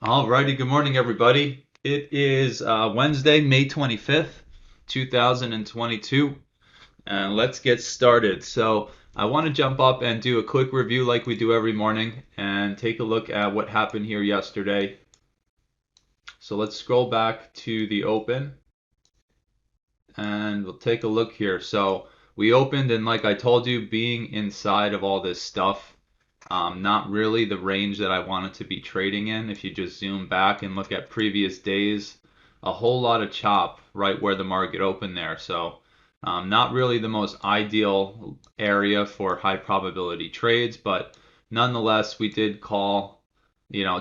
Alrighty, good morning, everybody. It is Wednesday, May 25th, 2022, and let's get started. So, I want to jump up and do a quick review like we do every morning and take a look at what happened here yesterday. So, let's scroll back to the open and we'll take a look here. So, we opened, and like I told you, being inside of all this stuff. Not really the range that I wanted to be trading in. If you just zoom back and look at previous days, a whole lot of chop right where the market opened there. So not really the most ideal area for high probability trades, but nonetheless, we did call,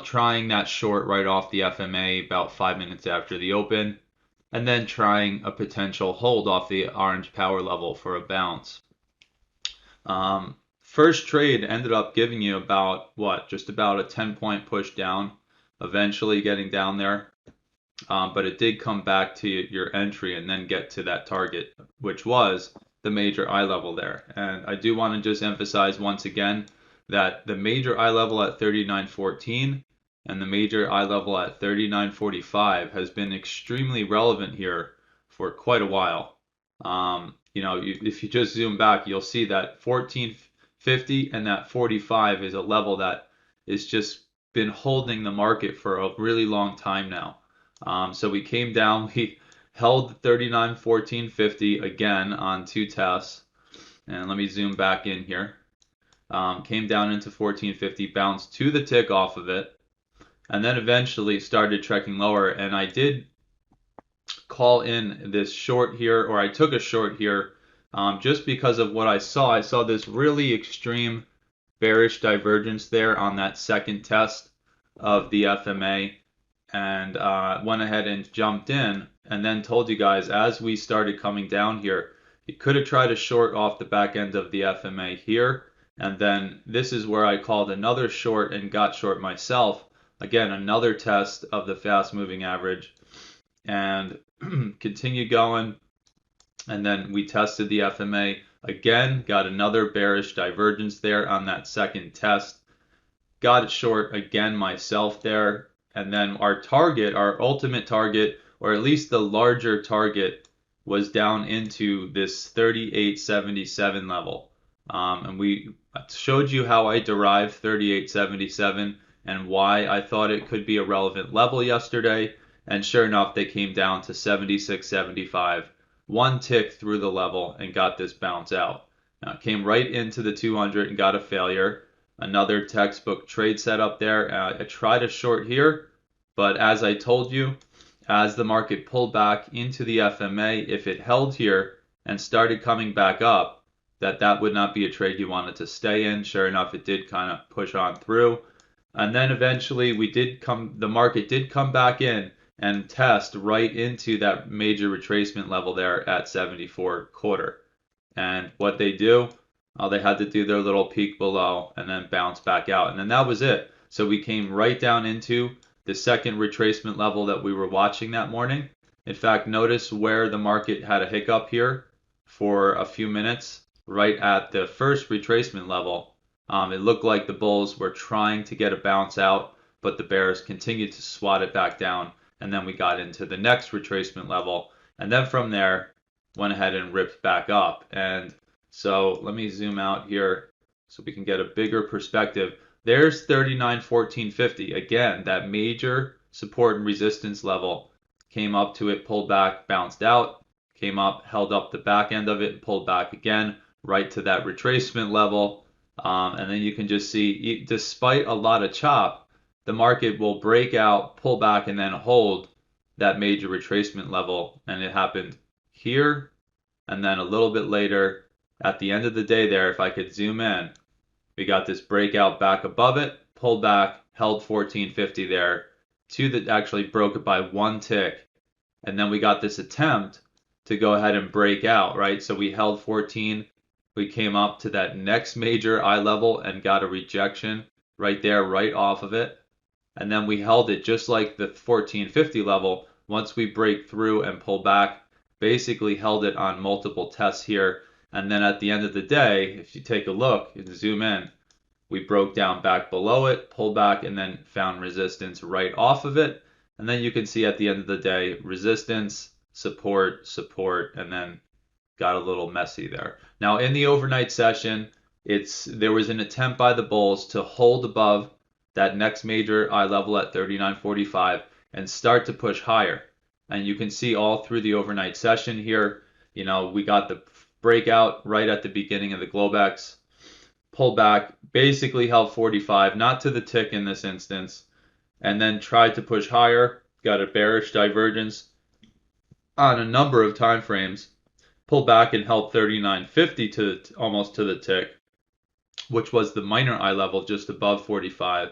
trying that short right off the FMA about 5 minutes after the open, and then trying a potential hold off the orange power level for a bounce. First trade ended up giving you about just about a 10-point push down, eventually getting down there. But it did come back to your entry and then get to that target, which was the major eye level there. And I do want to just emphasize once again that the major eye level at 39.14 and the major eye level at 39.45 has been extremely relevant here for quite a while. If you just zoom back, you'll see that 14.50 and that 45 is a level that is just been holding the market for a really long time now. So we came down, we held 39.14.50 again on two tests. And let me zoom back in here. Came down into 14.50, bounced to the tick off of it, and then eventually started trekking lower. And I did call in this short here, or I took a short here, just because of what I saw. I saw this really extreme bearish divergence there on that second test of the FMA, and went ahead and jumped in and then told you guys as we started coming down here, you could have tried to short off the back end of the FMA here, and then this is where I called another short and got short myself. Again, another test of the fast moving average, and continued going, and then we tested the FMA again, got another bearish divergence there on that second test, got it short again myself there, and then our target, our ultimate target, or at least the larger target, was down into this 38.77 level. And we showed you how I derived 38.77 and why I thought it could be a relevant level yesterday. And sure enough, they came down to 76.75, one tick through the level, and got this bounce out. Now it came right into the 200 and got a failure. Another textbook trade setup there. I tried a short here, but as I told you, as the market pulled back into the FMA, if it held here and started coming back up, that would not be a trade you wanted to stay in. Sure enough, it did kind of push on through. And then eventually the market did come back in and test right into that major retracement level there at 74.25. And what they do, they had to do their little peak below and then bounce back out. And then that was it. So we came right down into the second retracement level that we were watching that morning. In fact, notice where the market had a hiccup here for a few minutes, right at the first retracement level. It looked like the bulls were trying to get a bounce out, but the bears continued to swat it back down. And then we got into the next retracement level. And then from there, went ahead and ripped back up. And so let me zoom out here so we can get a bigger perspective. There's 39.14.50. Again, that major support and resistance level. Came up to it, pulled back, bounced out, came up, held up the back end of it, pulled back again, right to that retracement level. And then you can just see, despite a lot of chop, the market will break out, pull back, and then hold that major retracement level. And it happened here, and then a little bit later, at the end of the day there, if I could zoom in, we got this breakout back above it, pulled back, held 14.50 there, actually broke it by one tick, and then we got this attempt to go ahead and break out, right? So we held 14, we came up to that next major eye level and got a rejection right there, right off of it. And then we held it just like the 14.50 level. Once we break through and pull back, basically held it on multiple tests here. And then at the end of the day, if you take a look and zoom in, We broke down back below it, pulled back, and then found resistance right off of it. And then you can see at the end of the day, resistance, support, support, and then got a little messy there. Now in the overnight session, there was an attempt by the bulls to hold above that next major eye level at 39.45 and start to push higher. And you can see all through the overnight session here, we got the breakout right at the beginning of the Globex, pulled back, basically held 45, not to the tick in this instance, and then tried to push higher, got a bearish divergence on a number of time frames, pulled back and held 39.50 to almost to the tick, which was the minor eye level just above 45,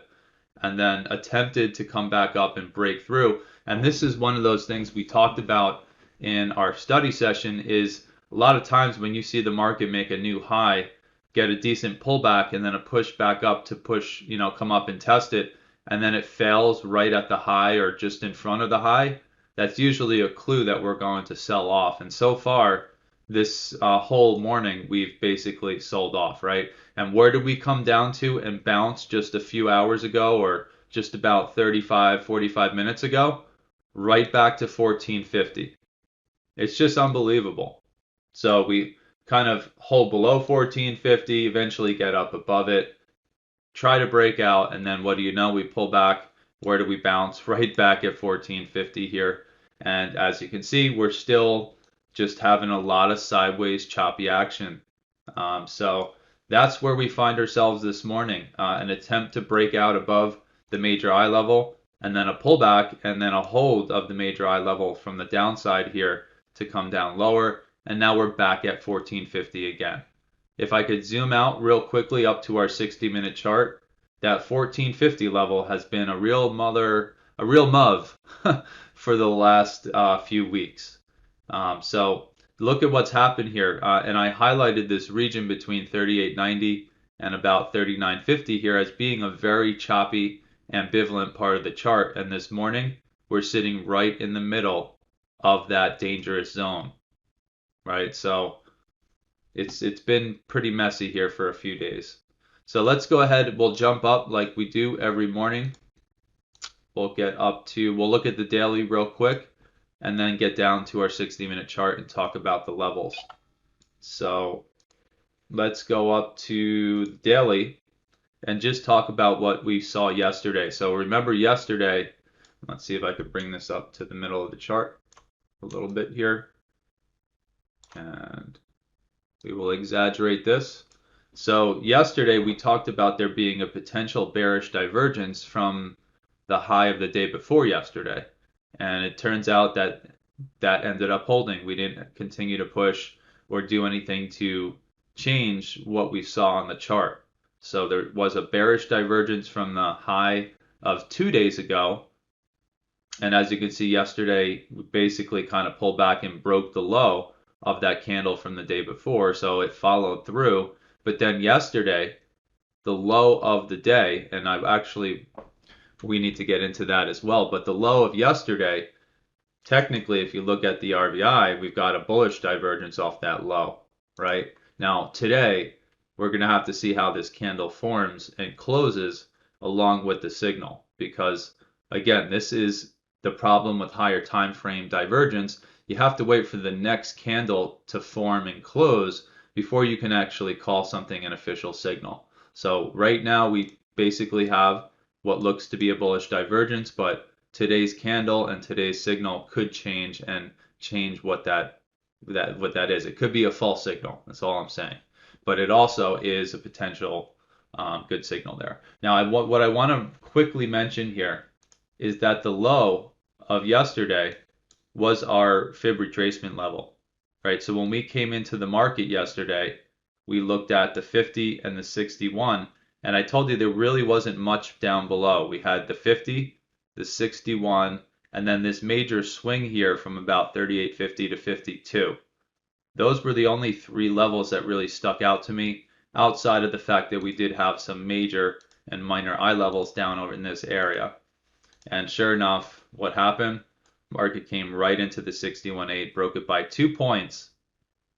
and then attempted to come back up and break through. And this is one of those things we talked about in our study session, is a lot of times when you see the market make a new high, get a decent pullback, and then a push back up to push, come up and test it, and then it fails right at the high or just in front of the high, that's usually a clue that we're going to sell off. And so far, this whole morning, we've basically sold off, right? And where did we come down to and bounce just a few hours ago, or just about 35, 45 minutes ago? Right back to 1450. It's just unbelievable. So we kind of hold below 1450, eventually get up above it, try to break out, and then what do you know? We pull back. Where do we bounce? Right back at 1450 here. And as you can see, we're still just having a lot of sideways choppy action. So that's where we find ourselves this morning. An attempt to break out above the major eye level, and then a pullback, and then a hold of the major eye level from the downside here to come down lower. And now we're back at 1450 again. If I could zoom out real quickly up to our 60-minute chart, that 1450 level has been a real move for the last few weeks. So look at what's happened here. And I highlighted this region between 38.90 and about 39.50 here as being a very choppy, ambivalent part of the chart. And this morning, we're sitting right in the middle of that dangerous zone, right? So it's been pretty messy here for a few days. So let's go ahead. We'll jump up like we do every morning. We'll look at the daily real quick, and then get down to our 60-minute chart and talk about the levels. So let's go up to daily and just talk about what we saw yesterday. So remember yesterday, let's see if I could bring this up to the middle of the chart a little bit here. And we will exaggerate this. So yesterday we talked about there being a potential bearish divergence from the high of the day before yesterday. And it turns out that ended up holding. We didn't continue to push or do anything to change what we saw on the chart. So there was a bearish divergence from the high of 2 days ago. And as you can see yesterday, we basically kind of pulled back and broke the low of that candle from the day before. So it followed through. But then yesterday, the low of the day, and we need to get into that as well, but the low of yesterday, technically, if you look at the RVI, we've got a bullish divergence off that low, right? Now, today, we're going to have to see how this candle forms and closes along with the signal, because, again, this is the problem with higher time frame divergence. You have to wait for the next candle to form and close before you can actually call something an official signal. So right now, we basically have what looks to be a bullish divergence, but today's candle and today's signal could change what that is. It could be a false signal. That's all I'm saying. But it also is a potential good signal there. Now, what I want to quickly mention here is that the low of yesterday was our Fib retracement level, right? So when we came into the market yesterday, we looked at the 50 and the 61. And I told you there really wasn't much down below. We had the 50, the 61, and then this major swing here from about 38.50 to 52. Those were the only three levels that really stuck out to me, outside of the fact that we did have some major and minor eye levels down over in this area. And sure enough, what happened? Market came right into the 61.8, broke it by 2 points,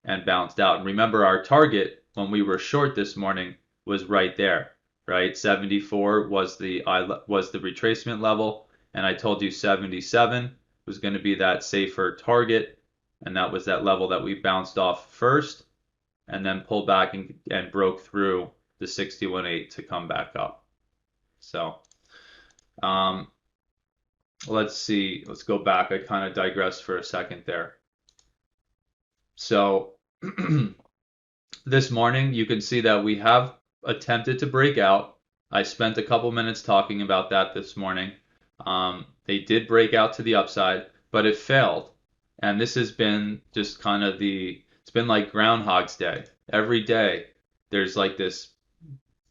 and bounced out. And remember, our target when we were short this morning was right there, right? 74 was the retracement level, and I told you 77 was going to be that safer target, and that was that level that we bounced off first, and then pulled back and broke through the 61.8 to come back up. So let's see. Let's go back. I kind of digressed for a second there. So this morning, you can see that we have attempted to break out. I spent a couple minutes talking about that this morning. They did break out to the upside, but it failed. And this has been just kind of it's been like Groundhog's Day. Every day, there's like this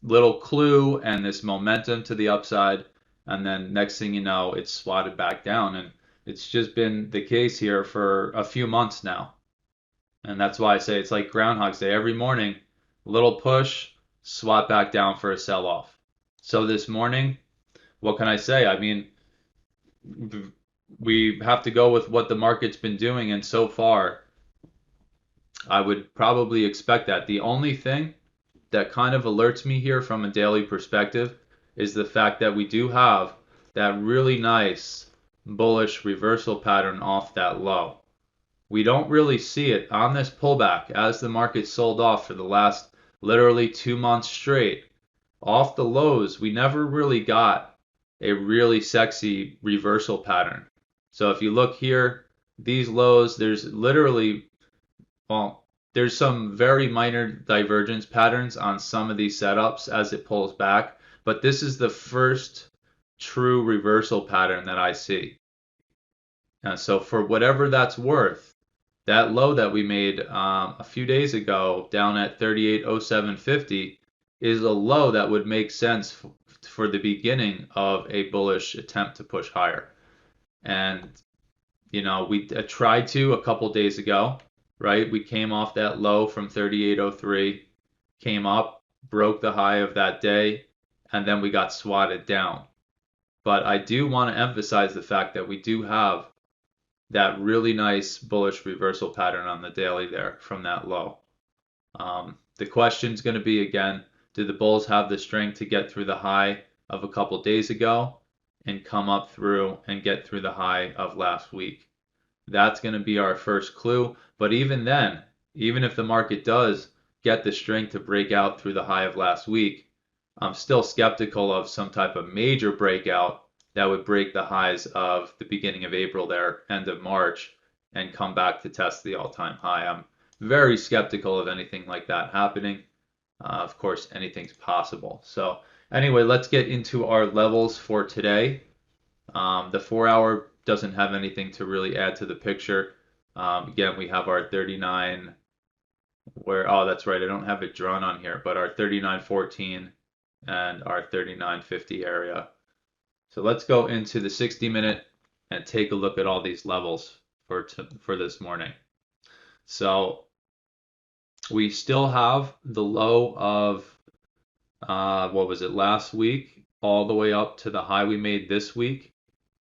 little clue and this momentum to the upside. And then next thing you know, it's swatted back down. And it's just been the case here for a few months now. And that's why I say it's like Groundhog's Day. Every morning, little push, swat back down for a sell-off. So this morning, what can I say? I mean, we have to go with what the market's been doing, and so far, I would probably expect that. The only thing that kind of alerts me here from a daily perspective is the fact that we do have that really nice bullish reversal pattern off that low. We don't really see it on this pullback as the market sold off for the last literally 2 months straight. Off the lows, we never really got a really sexy reversal pattern. So if you look here, these lows, there's literally, well, there's some very minor divergence patterns on some of these setups as it pulls back, but this is the first true reversal pattern that I see. So for whatever that's worth, that low that we made a few days ago down at 38.0750 is a low that would make sense for the beginning of a bullish attempt to push higher. And, you know, we tried to a couple days ago, right? We came off that low from 38.03, came up, broke the high of that day, and then we got swatted down. But I do want to emphasize the fact that we do have that really nice bullish reversal pattern on the daily there from that low. The question is going to be, again, do the bulls have the strength to get through the high of a couple days ago and come up through and get through the high of last week? That's going to be our first clue. But even then, even if the market does get the strength to break out through the high of last week, I'm still skeptical of some type of major breakout that would break the highs of the beginning of April there, end of March, and come back to test the all-time high. I'm very skeptical of anything like that happening. Of course, anything's possible. So anyway, let's get into our levels for today. The 4-hour doesn't have anything to really add to the picture. Again, we have our 39, oh, that's right, I don't have it drawn on here, but our 39.14 and our 39.50 area. So let's go into the 60-minute and take a look at all these levels for this morning. So we still have the low of, what was it, last week, all the way up to the high we made this week.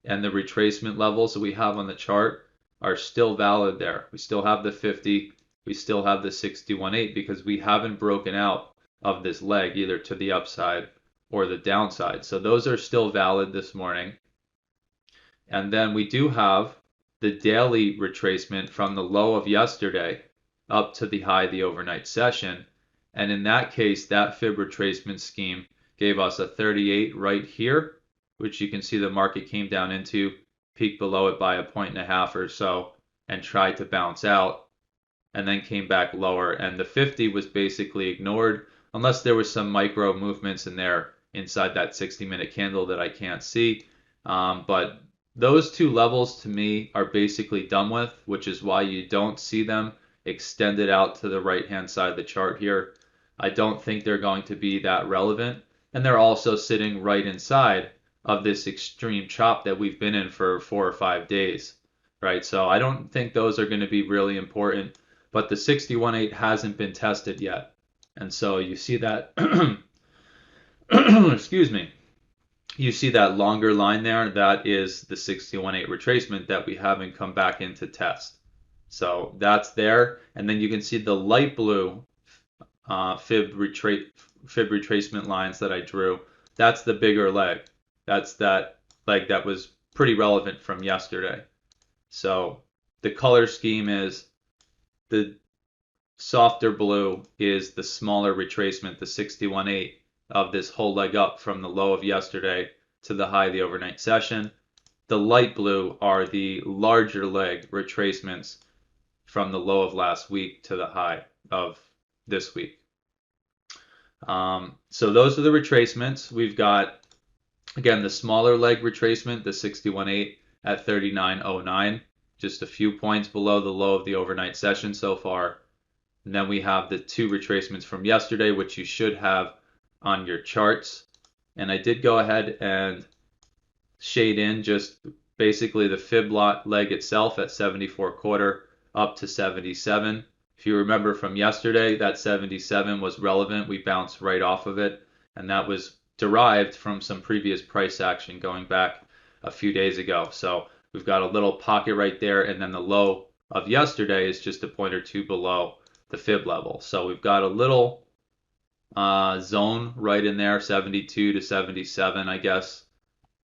And the retracement levels that we have on the chart are still valid there. We still have the 50, we still have the 61.8 because we haven't broken out of this leg either to the upside or the downside. So those are still valid this morning. And then we do have the daily retracement from the low of yesterday up to the high of the overnight session. And in that case, that Fib retracement scheme gave us a 38 right here, which you can see the market came down into, peaked below it by 1.5 points or so, and tried to bounce out, and then came back lower. And the 50 was basically ignored, unless there was some micro movements in there inside that 60-minute candle that I can't see. But those two levels to me are basically done with, which is why you don't see them extended out to the right-hand side of the chart here. I don't think they're going to be that relevant. And they're also sitting right inside of this extreme chop that we've been in for 4 or 5 days, right? So I don't think those are going to be really important. But the 61.8 hasn't been tested yet. And so you see that excuse me, you see that longer line there, that is the 61.8 retracement that we haven't come back in to test. So that's there, and then you can see the light blue Fib Fib retracement lines that I drew, that's the bigger leg. That's that leg that was pretty relevant from yesterday. So the color scheme is the softer blue is the smaller retracement, the 61.8 of this whole leg up from the low of yesterday to the high of the overnight session. The light blue are the larger leg retracements from the low of last week to the high of this week. So those are the retracements. We've got, again, the smaller leg retracement, the 61.8 at 39.09, just a few points below the low of the overnight session so far. And then we have the two retracements from yesterday, which you should have on your charts. And I did go ahead and shade in just basically the fib leg itself at 74.25 up to 77. If you remember from yesterday, that 77 was relevant. We bounced right off of it, and that was derived from some previous price action going back a few days ago. So we've got a little pocket right there, and then the low of yesterday is just a point or two below the fib level. So we've got a little zone right in there, 72 to 77, I guess.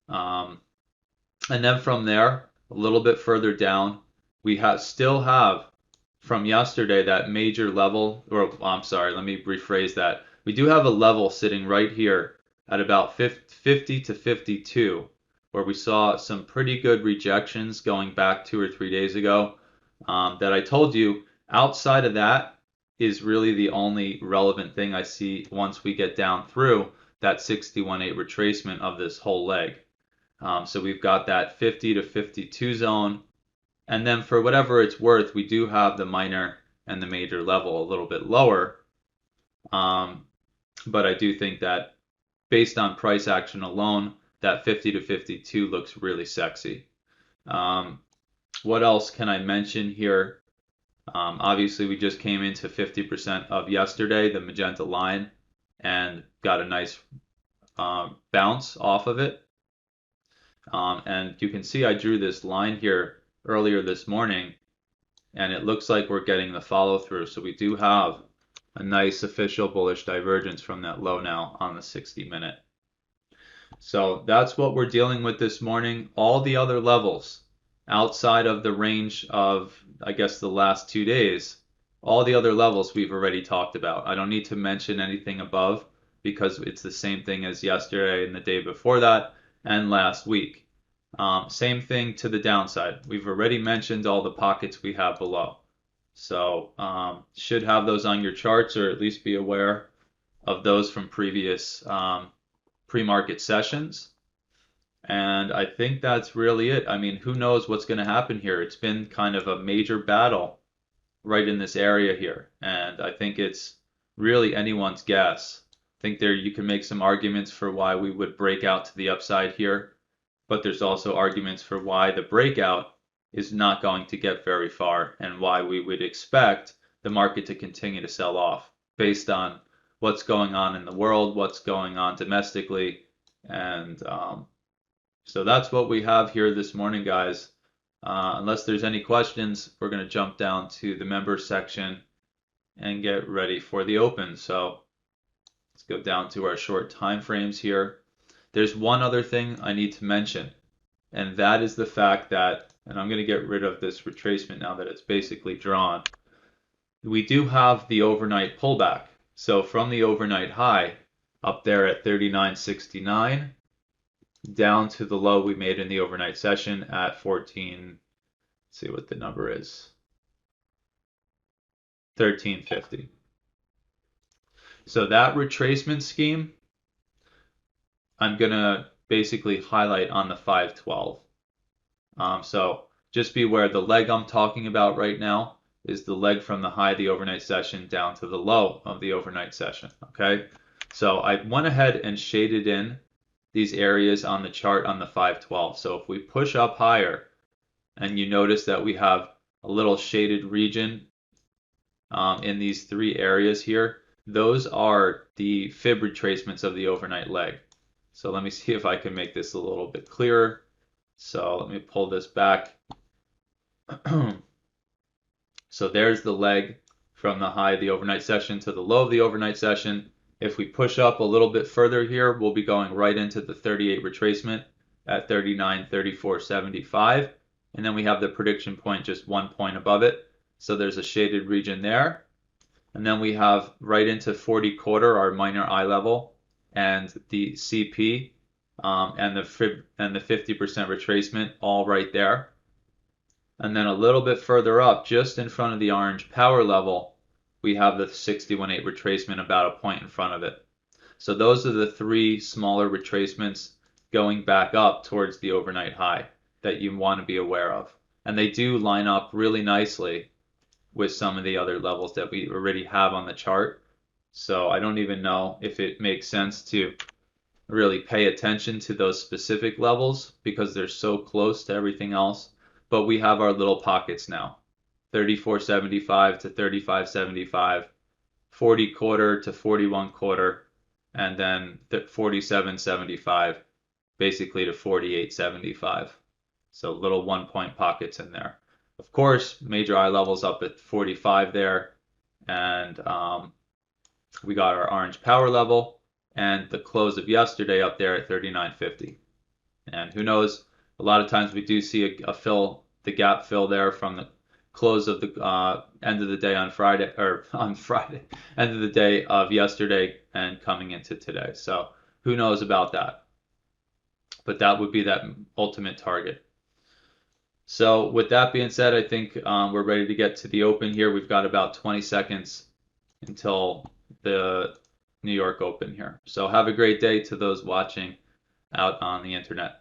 And then from there, a little bit further down, we still have from yesterday that major level, or I'm sorry, let me rephrase that. We do have a level sitting right here at about 50 to 52, where we saw some pretty good rejections going back 2 or 3 days ago. That I told you, outside of that is really the only relevant thing I see once we get down through that 61.8 retracement of this whole leg. So we've got that 50 to 52 zone. And then for whatever it's worth, we do have the minor and the major level a little bit lower. But I do think that based on price action alone, that 50 to 52 looks really sexy. What else can I mention here? Obviously, we just came into 50% of yesterday, the magenta line, and got a nice bounce off of it. And you can see I drew this line here earlier this morning, and it looks like we're getting the follow through. So we do have a nice official bullish divergence from that low now on the 60-minute. So that's what we're dealing with this morning. All the other levels outside of the range of, I guess, the last 2 days, all the other levels we've already talked about. I don't need to mention anything above because it's the same thing as yesterday and the day before that and last week. Same thing to the downside. We've already mentioned all the pockets we have below. So should have those on your charts, or at least be aware of those from previous pre-market sessions. And I think that's really it. I mean, who knows what's going to happen here? It's been kind of a major battle right in this area here. And I think it's really anyone's guess. I think you can make some arguments for why we would break out to the upside here. But there's also arguments for why the breakout is not going to get very far and why we would expect the market to continue to sell off based on what's going on in the world, what's going on domestically. And so that's what we have here this morning, guys. Unless there's any questions, we're going to jump down to the members section and get ready for the open. So let's go down to our short time frames here. There's one other thing I need to mention, and that is the fact that, and I'm going to get rid of this retracement now that it's basically drawn, we do have the overnight pullback. So from the overnight high up there at 39.69 down to the low we made in the overnight session at 14, let's see what the number is, 13.50. So that retracement scheme, I'm going to basically highlight on the 512. So just be aware the leg I'm talking about right now is the leg from the high of the overnight session down to the low of the overnight session. Okay, so I went ahead and shaded in these areas on the chart on the 512. So if we push up higher, and you notice that we have a little shaded region in these three areas here, those are the fib retracements of the overnight leg. So let me see if I can make this a little bit clearer. So let me pull this back. So there's the leg from the high of the overnight session to the low of the overnight session. If we push up a little bit further here, we'll be going right into the 38 retracement at 39.3475. And then we have the prediction point just 1 point above it. So there's a shaded region there. And then we have right into 40 quarter, our minor eye level, and the CP, and the Fib and the 50% retracement all right there. And then a little bit further up, just in front of the orange power level, we have the 61.8 retracement about a point in front of it. So those are the three smaller retracements going back up towards the overnight high that you want to be aware of. And they do line up really nicely with some of the other levels that we already have on the chart. So I don't even know if it makes sense to really pay attention to those specific levels because they're so close to everything else. But we have our little pockets now. 34.75 to 35.75, 40 quarter to 41 quarter, and then 47.75 basically to 48.75. So little 1 point pockets in there. Of course, major eye levels up at 45 there, and we got our orange power level and the close of yesterday up there at 39.50. And who knows, a lot of times we do see a fill, the gap fill there from the close of the end of the day on Friday, or on Friday, end of the day of yesterday and coming into today. So who knows about that? But that would be that ultimate target. So with that being said, I think we're ready to get to the open here. We've got about 20 seconds until the New York Open here. So have a great day to those watching out on the internet.